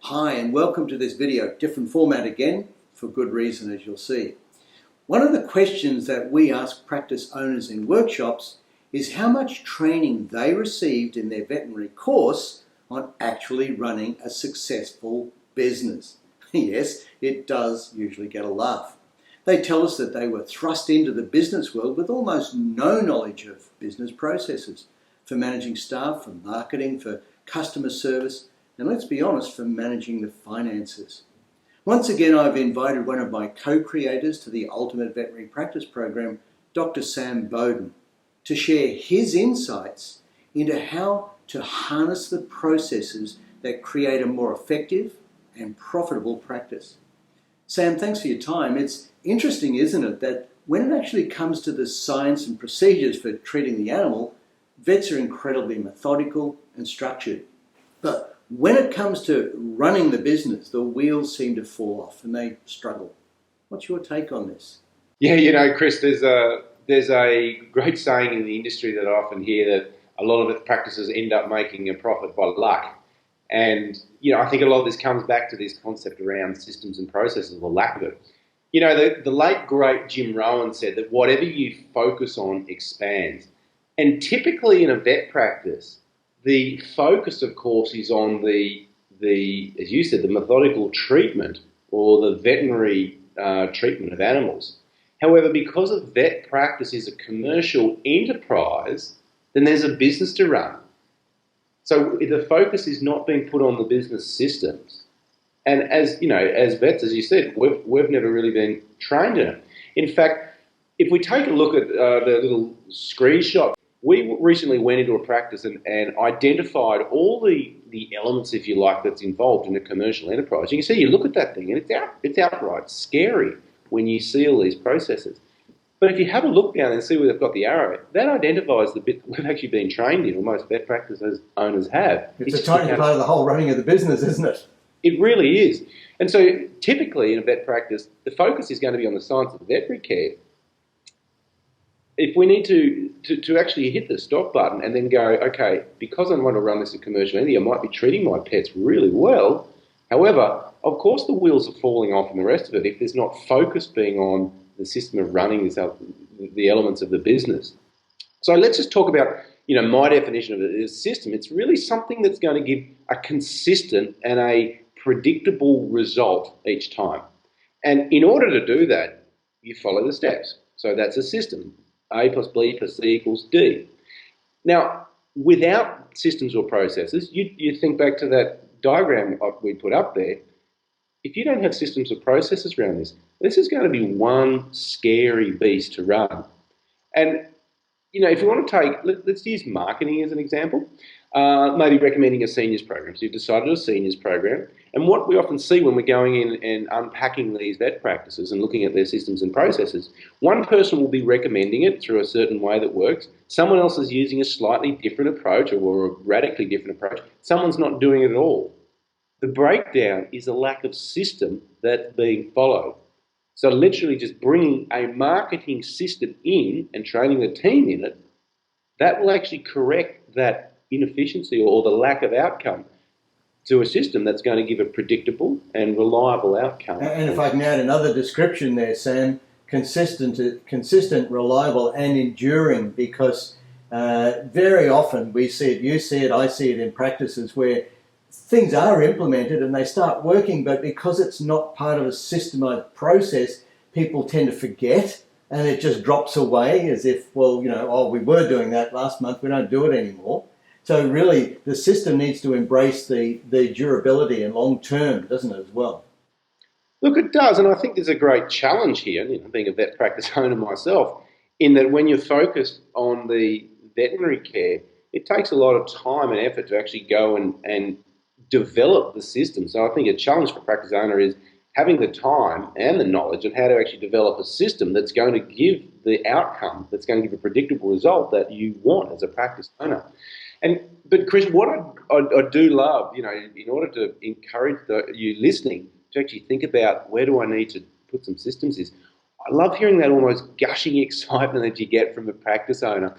Hi and welcome to this video. Different format again, for good reason as you'll see. One of the questions that we ask practice owners in workshops is how much training they received in their veterinary course on actually running a successful business. Yes, it does usually get a laugh. They tell us that they were thrust into the business world with almost no knowledge of business processes, for managing staff, for marketing, for customer service, and let's be honest, for managing the finances. Once again, I've invited one of my co-creators to the Ultimate Veterinary Practice Program, Dr. Sam Bowden, to share his insights into how to harness the processes that create a more effective and profitable practice. Sam, thanks for your time. It's interesting, isn't it, that when it actually comes to the science and procedures for treating the animal, vets are incredibly methodical and structured. But when it comes to running the business, the wheels seem to fall off and they struggle. What's your take on this? Yeah, Chris, there's a great saying in the industry that I often hear that a lot of practices end up making a profit by luck. And, I think a lot of this comes back to this concept around systems and processes, or lack of it. The late, great Jim Rohn said that whatever you focus on expands. And typically in a vet practice, the focus, of course, is on the as you said, the methodical treatment or the veterinary treatment of animals. However, because a vet practice is a commercial enterprise, then there's a business to run. So the focus is not being put on the business systems. And as vets, as you said, we've never really been trained in it. In fact, if we take a look at the little screenshot, we recently went into a practice and identified all the elements, if you like, that's involved in a commercial enterprise. You can see, you look at that thing and it's outright scary when you see all these processes. But if you have a look down and see where they've got the arrow, that identifies the bit that we've actually been trained in, or most vet practice owners have. It's a tiny part of the whole running of the business, isn't it? It really is. And so typically in a vet practice, the focus is going to be on the science of veterinary care. If we need to actually hit the stop button and then go, okay, because I want to run this in commercial entity, I might be treating my pets really well. However, of course the wheels are falling off and the rest of it if there's not focus being on the system of running the elements of the business. So let's just talk about, my definition of it as system. It's really something that's going to give a consistent and a predictable result each time. And in order to do that, you follow the steps. So that's a system. A plus B plus C equals D. Now, without systems or processes, you think back to that diagram we put up there. If you don't have systems or processes around this is going to be one scary beast to run. And, if you want to take, let's use marketing as an example, maybe recommending a seniors program. So you've decided a seniors program. And what we often see when we're going in and unpacking these vet practices and looking at their systems and processes, one person will be recommending it through a certain way that works. Someone else is using a slightly different approach or a radically different approach. Someone's not doing it at all. The breakdown is a lack of system that's being followed. So literally just bringing a marketing system in and training the team in it, that will actually correct that inefficiency or the lack of outcome to a system that's going to give a predictable and reliable outcome. And if I can add another description there, Sam, consistent, reliable and enduring, because very often we see it, you see it, I see it in practices where things are implemented and they start working, but because it's not part of a systemized process, people tend to forget and it just drops away as if, we were doing that last month, we don't do it anymore. So really, the system needs to embrace the durability and long term, doesn't it, as well? Look, it does, and I think there's a great challenge here, being a vet practice owner myself, in that when you're focused on the veterinary care, it takes a lot of time and effort to actually go and develop the system. So I think a challenge for a practice owner is having the time and the knowledge on how to actually develop a system that's going to give the outcome, that's going to give a predictable result that you want as a practice owner. But Chris, what I do love, in order to encourage you listening to actually think about where do I need to put some systems is, I love hearing that almost gushing excitement that you get from a practice owner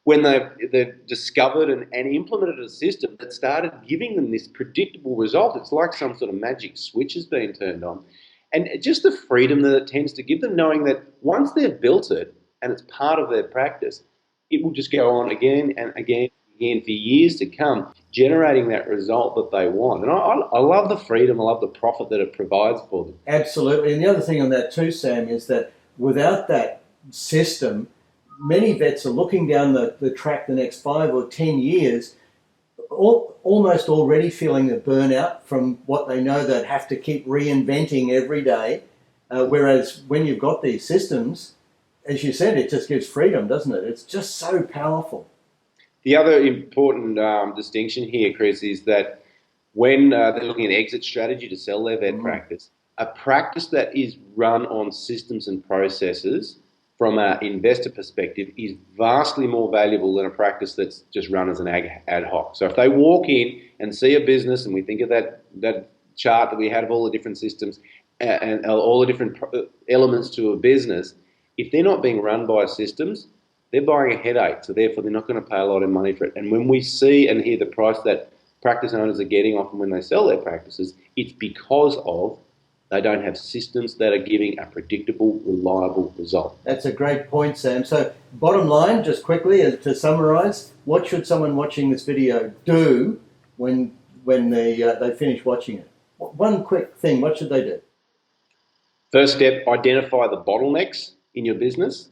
when they've discovered and implemented a system that started giving them this predictable result. It's like some sort of magic switch has been turned on. And just the freedom that it tends to give them, knowing that once they've built it and it's part of their practice, it will just go on again and again and again for years to come, generating that result that they want. And I love the freedom, I love the profit that it provides for them. Absolutely. And the other thing on that too, Sam, is that without that system, many vets are looking down the track the next 5 or 10 years, almost already feeling the burnout from what they know they'd have to keep reinventing every day. Whereas when you've got these systems, as you said, it just gives freedom, doesn't it? It's just so powerful. The other important distinction here, Chris, is that when they're looking at exit strategy to sell their vet practice, a practice that is run on systems and processes from an investor perspective is vastly more valuable than a practice that's just run as an ad hoc. So if they walk in and see a business, and we think of that chart that we had of all the different systems and all the different elements to a business, if they're not being run by systems, they're buying a headache, so therefore they're not going to pay a lot of money for it. And when we see and hear the price that practice owners are getting often when they sell their practices, it's because of they don't have systems that are giving a predictable, reliable result. That's a great point, Sam. So bottom line, just quickly to summarise, what should someone watching this video do when they finish watching it? One quick thing, what should they do? First step, identify the bottlenecks in your business.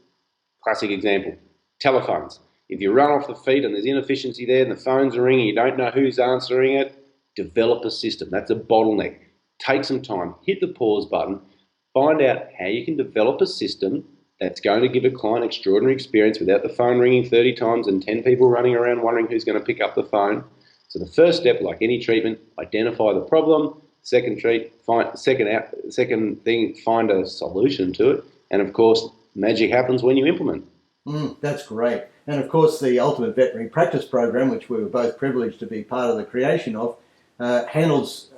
Classic example, telephones. If you run off the feet and there's inefficiency there and the phones are ringing, you don't know who's answering it, develop a system. That's a bottleneck. Take some time, hit the pause button, find out how you can develop a system that's going to give a client extraordinary experience without the phone ringing 30 times and 10 people running around wondering who's going to pick up the phone. So the first step, like any treatment, identify the problem. Second thing, find a solution to it. And of course, magic happens when you implement. That's great. And of course, the Ultimate Veterinary Practice Program, which we were both privileged to be part of the creation of, handles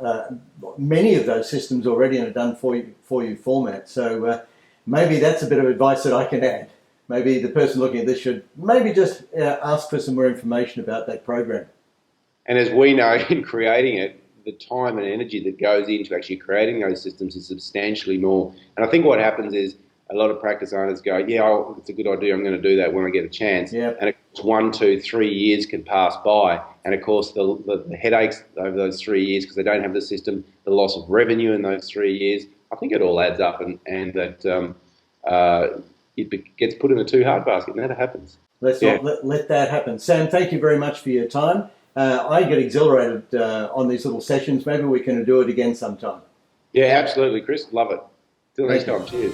many of those systems already in a done for you format. So maybe that's a bit of advice that I can add. Maybe the person looking at this should maybe just ask for some more information about that program. And as we know, in creating it, the time and energy that goes into actually creating those systems is substantially more. And I think what happens is a lot of practice owners go, yeah, it's a good idea, I'm going to do that when I get a chance. Yep. And of course, 1, 2, 3 years can pass by. And of course, the headaches over those 3 years because they don't have the system, the loss of revenue in those 3 years, I think it all adds up and that it gets put in a too hard basket, and that happens. Let's not let that happen. Sam, thank you very much for your time. I get exhilarated on these little sessions. Maybe we can do it again sometime. Yeah, absolutely, Chris. Love it. Till next time. Cheers.